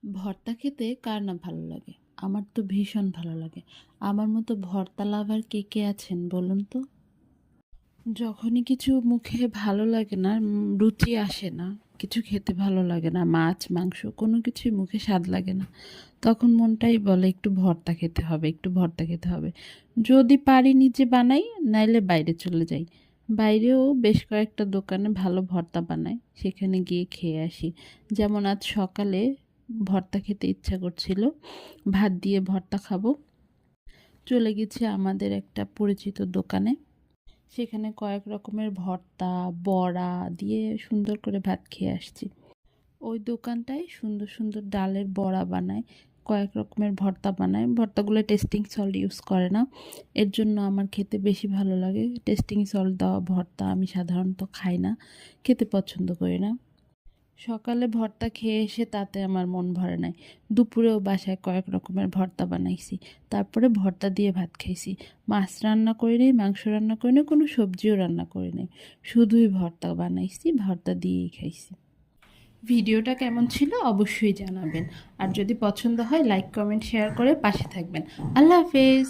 ভর্তা খেতে কার না ভালো লাগে? আমার তো ভীষণ ভালো লাগে। আমার মতো ভর্তা লাভার কে, কে আছেন বলুন তো? যখনই কিছু মুখে ভালো লাগে না, রুচি আসে না, কিছু খেতে ভালো লাগে না, মাছ, মাংস কোনো কিছুই মুখে স্বাদ লাগে না। তখন মনটাই বলে একটু ভর্তা খেতে হবে, একটু ভর্তা খেতে হবে। যদি পারি নিজে বানাই, নাইলে বাইরে চলে যাই। বাইরেও বেশ কয়েকটা দোকানে ভালো ভর্তা বানায়, সেখানে গিয়ে খেয়ে আসি। যেমন আজ সকালে ভর্তা খেতে ইচ্ছা করছিল, ভাত দিয়ে ভর্তা খাবো। চলে গেছি আমাদের একটা পরিচিত দোকানে। সেখানে কয়েক রকমের ভর্তা, বড়া দিয়ে সুন্দর করে ভাত খেয়ে আসছি। ওই দোকানটায় সুন্দর সুন্দর ডালের বড়া বানায়, কয়েক রকমের ভর্তা বানায়। ভর্তাগুলো টেস্টিং সল্ট ইউজ করে না, এর জন্য আমার খেতে বেশি ভালো লাগে। টেস্টিং সল্ট দেওয়া ভর্তা আমি সাধারণত খাই না, খেতে পছন্দ করি না। সকালে ভর্তা খেয়ে এসে তাতে আমার মন ভরে নাই। দুপুরেও বাসায় কয়েক রকমের ভর্তা বানাইছি, তারপরে ভর্তা দিয়ে ভাত খাইছি। মাছ রান্না করি নাই, মাংস রান্না করি নাই, কোনো সবজিও রান্না করি নাই, শুধুই ভর্তা বানাইছি, ভর্তা দিয়েই খাইছি। ভিডিওটা কেমন ছিল অবশ্যই জানাবেন, আর যদি পছন্দ হয় লাইক কমেন্ট শেয়ার করে পাশে থাকবেন। আল্লাহ হাফেজ।